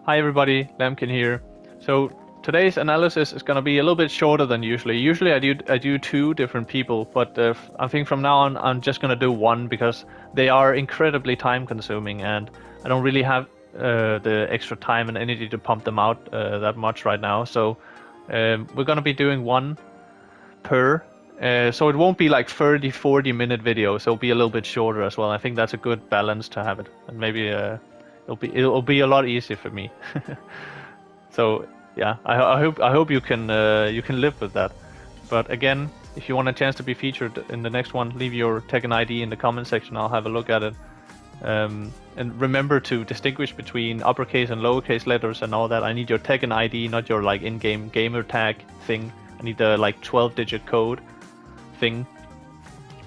Hi everybody, Lambkin here. So today's analysis is gonna be a little bit shorter than usually. Usually I do two different people, but I think from now on I'm just gonna do one because they are incredibly time consuming and I don't really have the extra time and energy to pump them out that much right now. So we're gonna be doing one per. So it won't be like 30-40 minute videos. It'll be a little bit shorter as well. I think that's a good balance to have it, and maybe it'll be a lot easier for me. So yeah, I hope you can live with that. But again, if you want a chance to be featured in the next one, leave your Tekken ID in the comment section. I'll have a look at it. And remember to distinguish between uppercase and lowercase letters and all that. I need your Tekken ID, not your like in-game gamer tag thing. I need the like 12-digit code thing.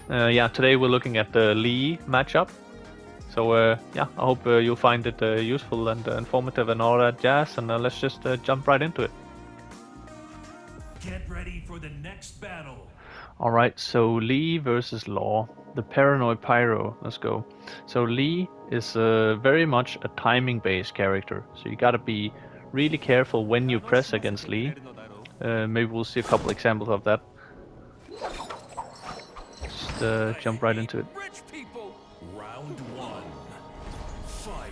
Yeah, today we're looking at the Lee matchup. So yeah, I hope you'll find it useful and informative and all that jazz. And let's just jump right into it. Get ready for the next battle. All right, so Lee versus Law, the Paranoid Pyro. Let's go. So Lee is very much a timing-based character. So you gotta be really careful when you press against Lee. Maybe we'll see a couple examples of that. Just jump right into it. Round one. Fight.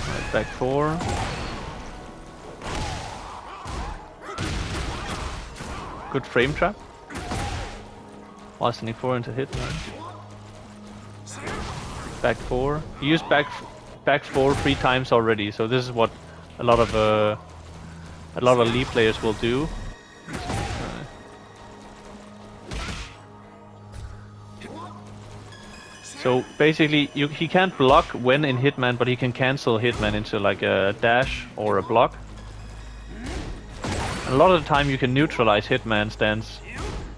Right, back four. Good frame trap. Licensing 4 into hit. Back four. He used back four 3 times already, so this is what a lot of Lee players will do. So basically, he can't block when in Hitman, but he can cancel Hitman into like a dash or a block. And a lot of the time you can neutralize Hitman stance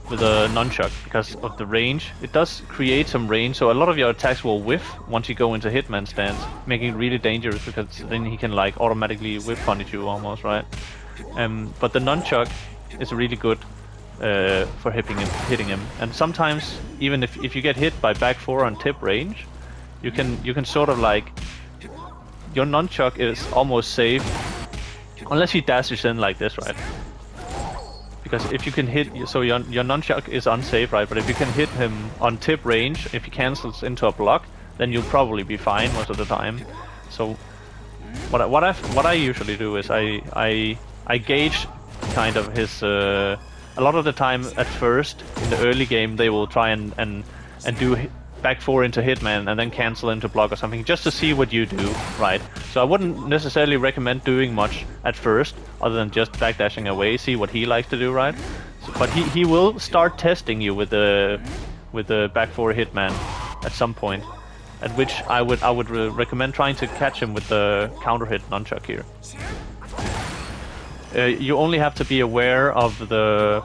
with a nunchuck because of the range. It does create some range, so a lot of your attacks will whiff once you go into Hitman stance, making it really dangerous because then he can like automatically whiff punish you almost, right? But the nunchuck is really good for hitting him. And sometimes even if you get hit by back four on tip range, you can sort of like, your nunchuck is almost safe unless he dashes in like this, right? Because if you can hit, so your nunchuck is unsafe, right? But if you can hit him on tip range, if he cancels into a block, then you'll probably be fine most of the time. So what I usually do is I gauge kind of his. A lot of the time at first in the early game they will try and do back four into Hitman and then cancel into block or something just to see what you do, right? So I wouldn't necessarily recommend doing much at first other than just backdashing away, see what he likes to do, right? So, but he will start testing you with the back four Hitman at some point, at which I would recommend trying to catch him with the counter hit nunchuck here. You only have to be aware of the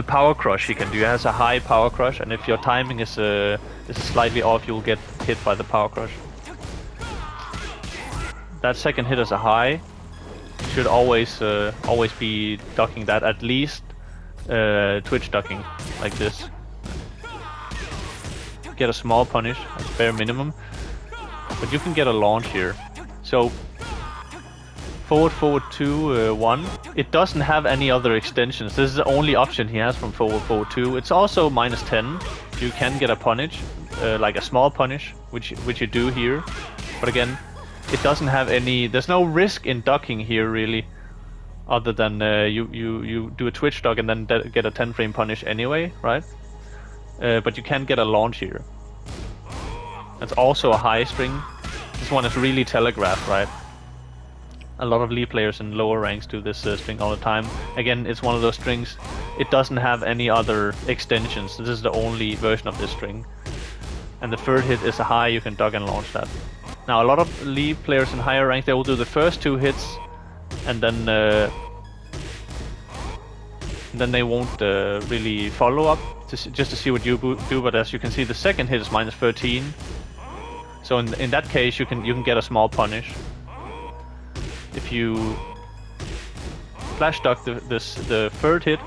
power crush he can do. He has a high power crush, and if your timing is slightly off, you'll get hit by the power crush. That second hit is a high. You should always be ducking that, at least twitch ducking like this. Get a small punish, that's bare minimum, but you can get a launch here. So forward 2 1. It doesn't have any other extensions. This is the only option he has from forward 2. It's also -10. You can get a punish, like a small punish, which you do here. But again, it doesn't have any. There's no risk in ducking here really, other than you do a twitch duck and then get a 10 frame punish anyway, right? But you can get a launch here. That's also a high string. This one is really telegraphed, right? A lot of Lee players in lower ranks do this string all the time. Again, it's one of those strings. It doesn't have any other extensions. This is the only version of this string. And the third hit is a high, you can duck and launch that. Now, a lot of Lee players in higher rank, they will do the first 2 hits, and then they won't really follow up just to see what you do. But as you can see, the second hit is -13. So in that case, you can get a small punish. If you flash duck the third hit,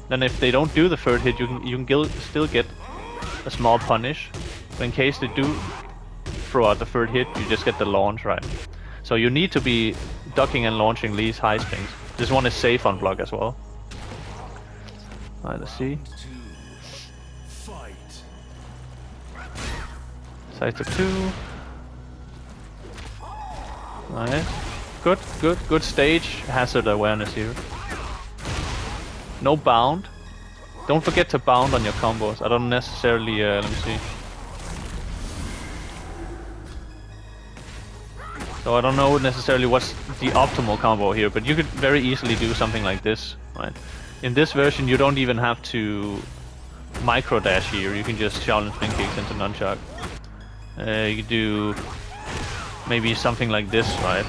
then if they don't do the third hit, you can still get a small punish. But in case they do throw out the third hit, you just get the launch, right? So you need to be ducking and launching these high springs. This one is safe on block as well. Alright, let's see. Side to 2. Nice. Good stage. Hazard awareness here. No bound. Don't forget to bound on your combos. I don't necessarily, let me see. So I don't know necessarily what's the optimal combo here, but you could very easily do something like this, right? In this version, you don't even have to micro dash here. You can just challenge spin kicks into nunchuck. You could do maybe something like this, right?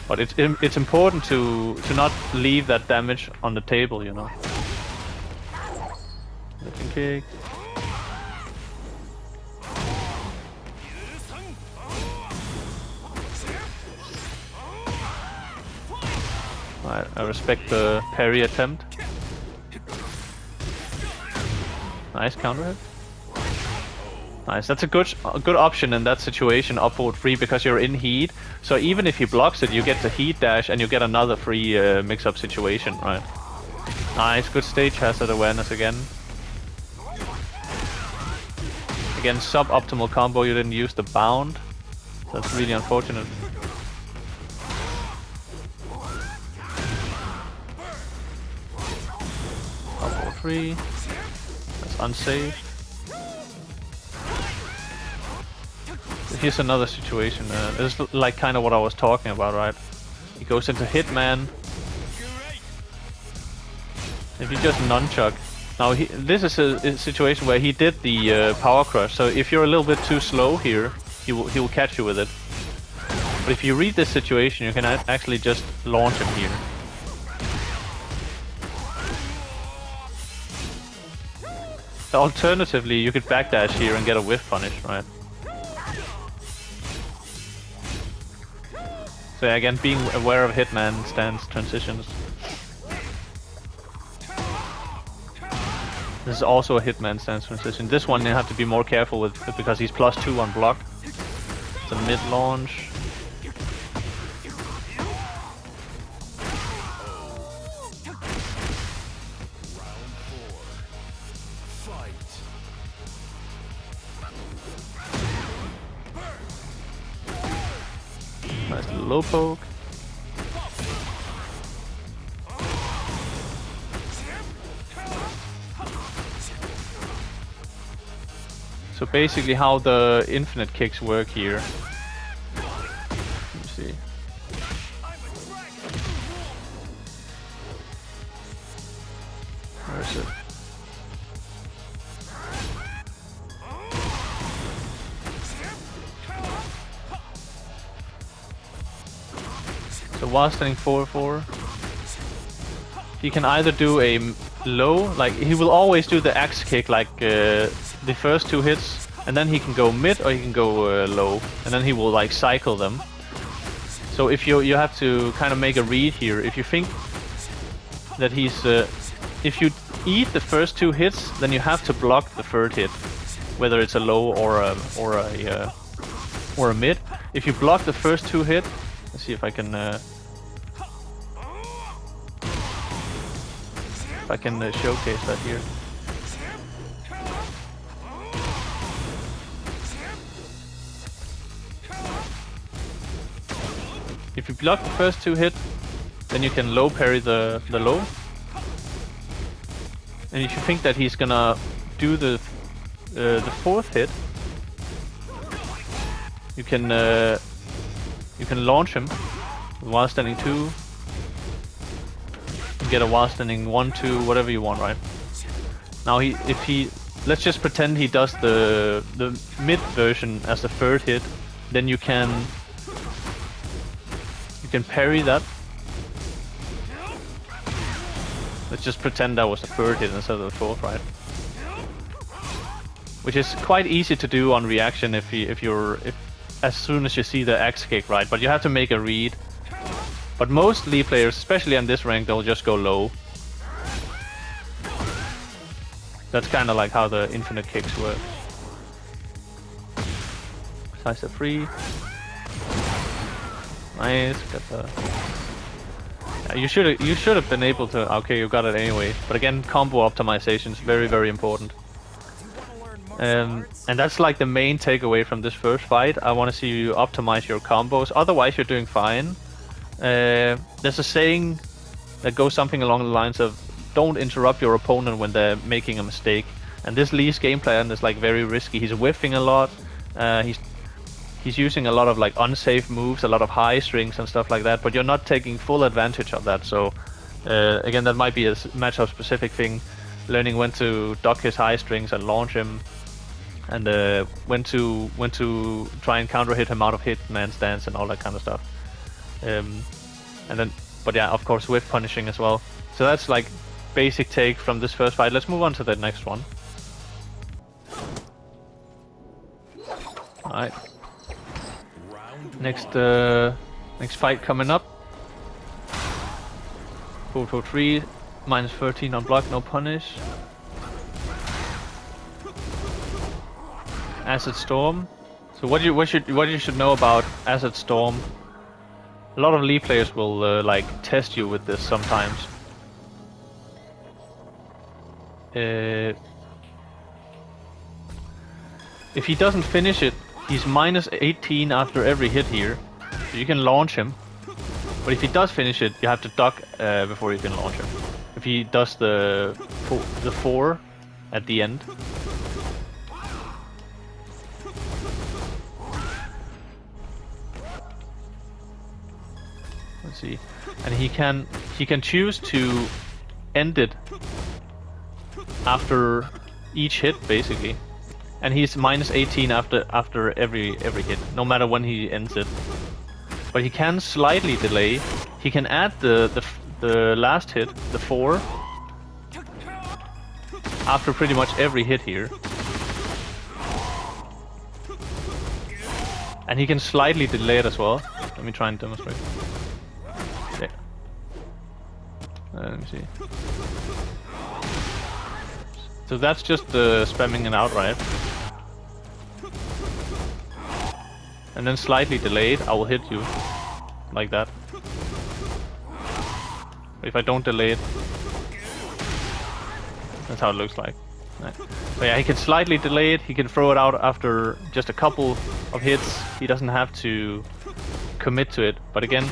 But it's important to not leave that damage on the table, you know. Spin kick. I respect the parry attempt. Nice counter hit. Nice, that's a good option in that situation, upward free, because you're in heat. So even if he blocks it, you get the heat dash and you get another free mix-up situation, right? Nice, good stage hazard awareness again. Again, suboptimal combo, you didn't use the bound. That's really unfortunate. Upward free. That's unsafe. Here's another situation. This is like kind of what I was talking about, right? He goes into Hitman. If you just nunchuck. Now this is a situation where he did the power crush. So if you're a little bit too slow here, he will catch you with it. But if you read this situation, you can actually just launch him here. Alternatively, you could backdash here and get a whiff punish, right? So yeah, again, being aware of Hitman stance transitions. This is also a Hitman stance transition. This one you have to be more careful with because he's +2 on block. It's a mid launch. Nice little low poke. So basically how the infinite kicks work here. Let me see. Where is it? So while standing 4-4, he can either do a low, like he will always do the axe kick, like the first 2 hits, and then he can go mid or he can go low, and then he will like cycle them. So if you have to kind of make a read here. If you think that he's, if you eat the first 2 hits, then you have to block the third hit, whether it's a low or a mid. If you block the first 2 hits. Let's see if I can showcase that here. If you block the first 2 hits, then you can low parry the low. And if you think that he's gonna do the 4th hit, you can launch him while standing 2. You get a while standing 1-2, whatever you want, right? Now let's just pretend he does the mid version as the 3rd hit, then you can parry that. Let's just pretend that was the 3rd hit instead of the 4th, right? Which is quite easy to do on reaction if as soon as you see the axe kick, right? But you have to make a read. But most League players, especially on this rank, they'll just go low. That's kind of like how the infinite kicks work. Size the 3. Nice. Got the. Yeah, you should have been able to. Okay, you got it anyway. But again, combo optimization is very, very important. And that's like the main takeaway from this first fight. I want to see you optimize your combos. Otherwise, you're doing fine. There's a saying that goes something along the lines of, "Don't interrupt your opponent when they're making a mistake." And this Lee's game plan is like very risky. He's whiffing a lot. He's using a lot of like unsafe moves, a lot of high strings and stuff like that. But you're not taking full advantage of that. So again, that might be a matchup specific thing. Learning when to duck his high strings and launch him, and when to try and counter hit him out of hitman stance and all that kind of stuff. And then, but yeah, of course, whiff punishing as well. So that's like basic take from this first fight. Let's move on to the next one. All right. Next fight coming up. 4-3, minus 13 on block, no punish. Acid Storm. So what you should know about Acid Storm? A lot of Lee players will like test you with this sometimes. If he doesn't finish it, he's minus 18 after every hit here. So you can launch him. But if he does finish it, you have to duck before you can launch him. If he does the 4 at the end. Let's see. And he can choose to end it after each hit, basically. And he's minus 18 after every hit, no matter when he ends it. But he can slightly delay. He can add the last hit, the 4, after pretty much every hit here. And he can slightly delay it as well. Let me try and demonstrate. Okay. Let me see. So that's just spamming it outright. And then slightly delayed, I will hit you. Like that. But if I don't delay it, that's how it looks like. Right. So yeah, he can slightly delay it, he can throw it out after just a couple of hits. He doesn't have to commit to it. But again,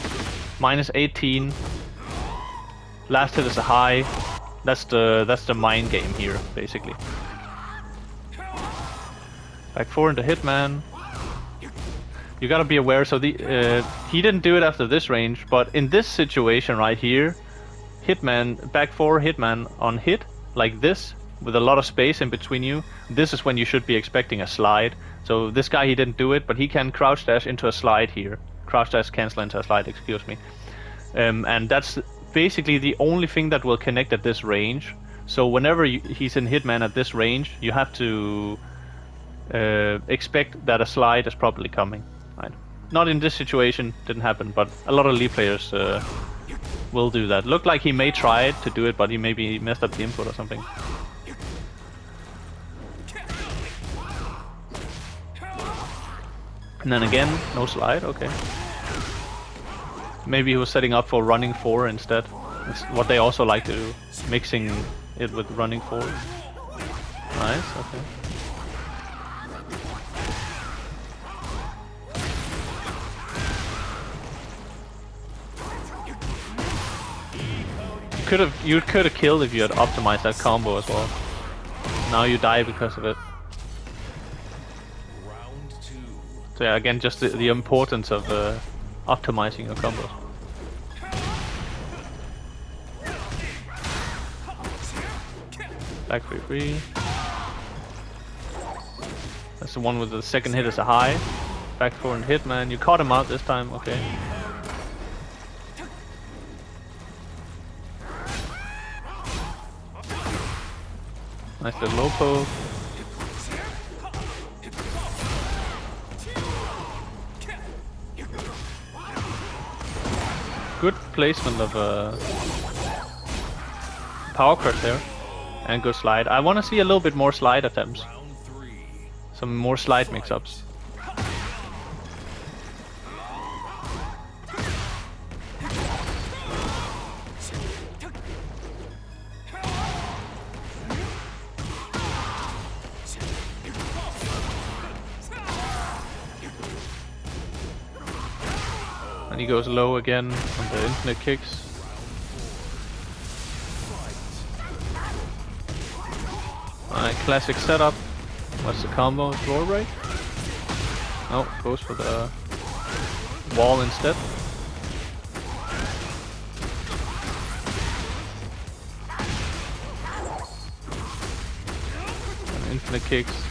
minus 18. Last hit is a high. That's the mind game here, basically. Back 4 into Hitman. You gotta be aware, so he didn't do it after this range, but in this situation right here, Hitman, back 4 Hitman on hit, like this, with a lot of space in between you, this is when you should be expecting a slide. So this guy, he didn't do it, but he can crouch dash into a slide here. Crouch dash cancel into a slide, excuse me. And that's basically the only thing that will connect at this range. So whenever he's in Hitman at this range, you have to expect that a slide is probably coming. Right. Not in this situation, didn't happen, but a lot of Lee players will do that. Looked like he may try to do it, but he maybe messed up the input or something. And then again, no slide, okay. Maybe he was setting up for running 4 instead. That's what they also like to do, mixing it with running 4. Nice, okay. You could have killed if you had optimized that combo as well. Now you die because of it. So yeah, again, just the importance of optimizing your combos. Back 3-3. That's the one with the second hit is a high. Back 4 and Hitman. You caught him out this time, okay. Nice little low poke. Good placement of power crush there. And good slide. I want to see a little bit more slide attempts. Some more slide mix-ups. And he goes low again on the infinite kicks. Alright, classic setup. What's the combo? Floor break? No, goes for the wall instead. And infinite kicks.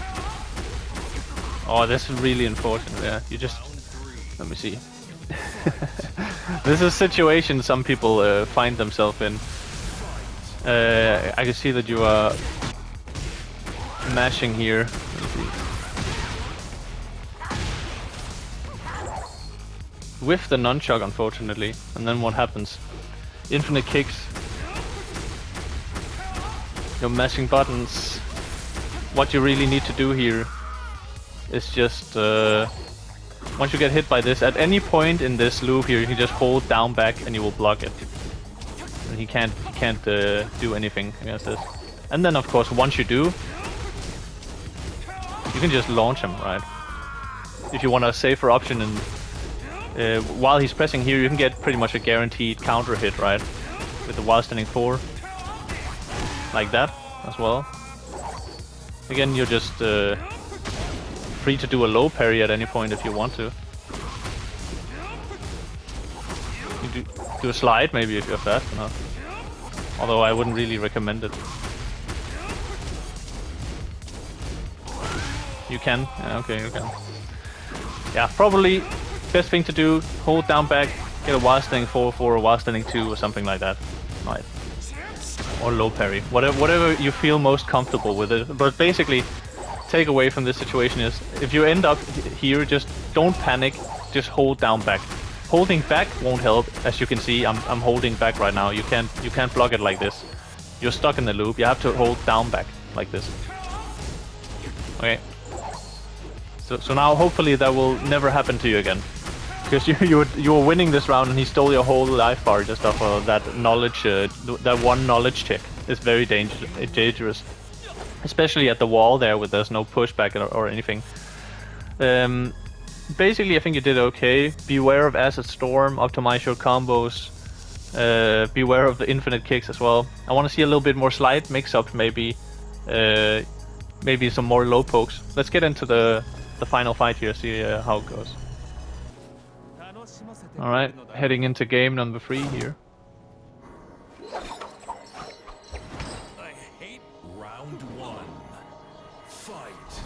Oh, this is really unfortunate. Yeah, you just... Let me see. This is a situation some people find themselves in. I can see that you are mashing here. Let me see. With the nunchuck, unfortunately. And then what happens? Infinite kicks. You're mashing buttons. What you really need to do here is just... once you get hit by this, at any point in this loop here, you can just hold down back and you will block it. And he can't do anything against this. And then of course, once you do, you can just launch him, right? If you want a safer option, and while he's pressing here, you can get pretty much a guaranteed counter hit, right? With the while standing 4. Like that, as well. Again, you're just free to do a low parry at any point if you want to. You do a slide maybe if you're fast enough. Although I wouldn't really recommend it. You can? Yeah, okay, you can. Yeah, probably best thing to do, hold down back, get a while standing 4 or a while standing 2 or something like that. Right. Or low parry. Whatever you feel most comfortable with it. But basically, take away from this situation is, if you end up here, just don't panic, just hold down back. Holding back won't help. As you can see, I'm holding back right now. You can't block it like this. You're stuck in the loop. You have to hold down back like this. Okay. So now hopefully that will never happen to you again, because you were winning this round and he stole your whole life bar just off of that knowledge, that one knowledge check. It's very dangerous. Especially at the wall there, where there's no pushback or anything. Basically, I think you did okay. Beware of Acid Storm, optimize your combos. Beware of the infinite kicks as well. I want to see a little bit more slide mix-up, maybe. Maybe some more low pokes. Let's get into the final fight here, see how it goes. Alright, heading into game number 3 here. Round 1. Fight.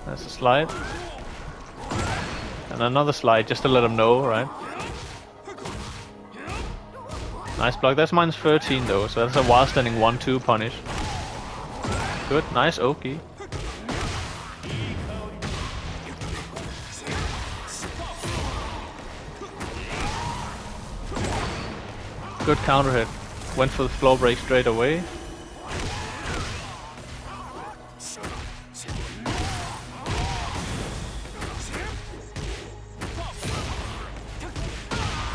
That's a slide. And another slide, just to let him know, right? Nice block. That's minus 13 though, so that's a while standing 1-2 punish. Good, nice Oki. Good counter hit. Went for the floor break straight away.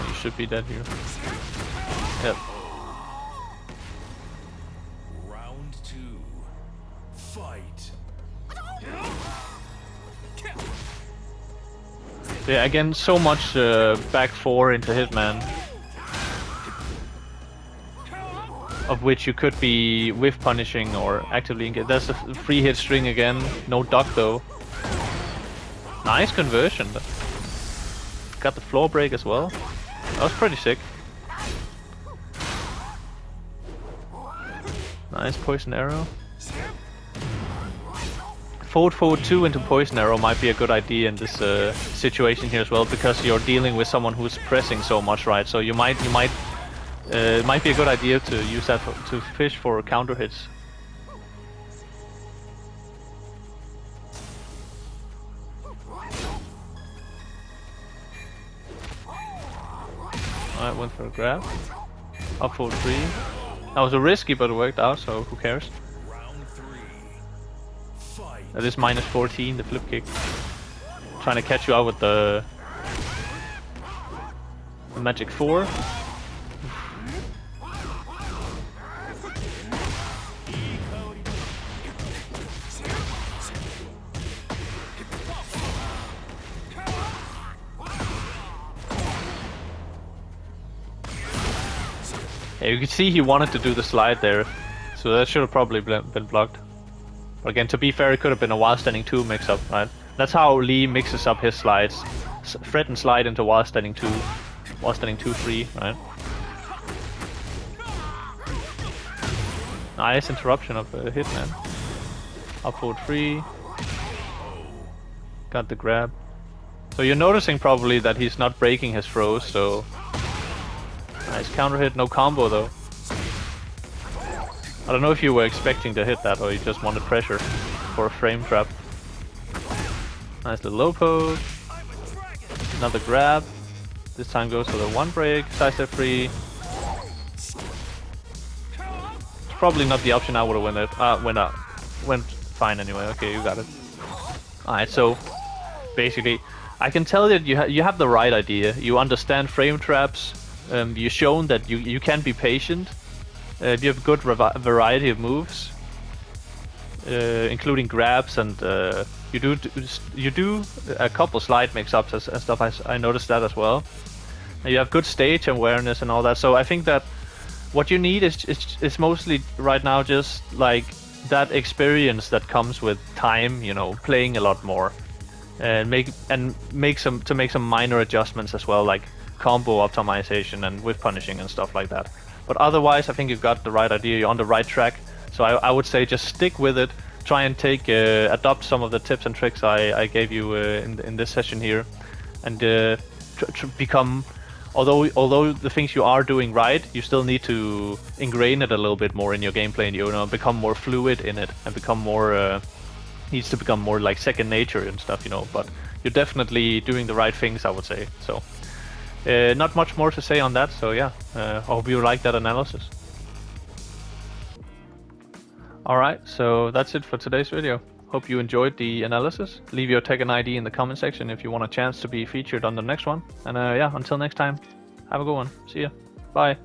You should be dead here. Yep. Round 2. Fight. So yeah, again, so much back 4 into Hitman. Of which you could be whiff punishing or actively engage. That's a free hit string again. No duck though. Nice conversion. Got the floor break as well. That was pretty sick. Nice poison arrow. Forward 2 into poison arrow might be a good idea in this situation here as well, because you're dealing with someone who's pressing so much, right? So it might be a good idea to use that to fish for counter hits. Alright, went for a grab. Up for 3. That was a risky, but it worked out, so who cares? Round 3. Fight. That is minus 14, the flip kick. Trying to catch you out with the magic 4. Yeah, you can see he wanted to do the slide there, so that should have probably been blocked. But again, to be fair, it could have been a while standing 2 mix-up, right? That's how Lee mixes up his slides. Fret and slide into while standing 2, while standing 2-3, right? Nice interruption of Hitman. Up forward 3. Got the grab. So you're noticing probably that he's not breaking his throws, so... Nice counter hit, no combo though. I don't know if you were expecting to hit that or you just wanted pressure for a frame trap. Nice little low poke. Another grab. This time goes for the 1 break, side step free. It's probably not the option I would have went fine anyway. Okay, you got it. Alright, so basically, I can tell that you have the right idea. You understand frame traps. You've shown that you can be patient. You have a good variety of moves, including grabs, and you do a couple slide mix-ups and stuff. I noticed that as well. And you have good stage awareness and all that. So I think that what you need is mostly right now just like that experience that comes with time. You know, playing a lot more, and make some minor adjustments as well, like combo optimization and whip punishing and stuff like that. But otherwise, I think you've got the right idea. You're on the right track. So I would say just stick with it. Try and adopt some of the tips and tricks I gave you in this session here, and become. Although the things you are doing right, you still need to ingrain it a little bit more in your gameplay, and you know, become more fluid in it, and become more. Needs to become more like second nature and stuff, you know. But you're definitely doing the right things, I would say. So. Not much more to say on that, so yeah, I hope you like that analysis. Alright, so that's it for today's video. Hope you enjoyed the analysis. Leave your Tekken ID in the comment section if you want a chance to be featured on the next one. And yeah, until next time, have a good one. See ya. Bye.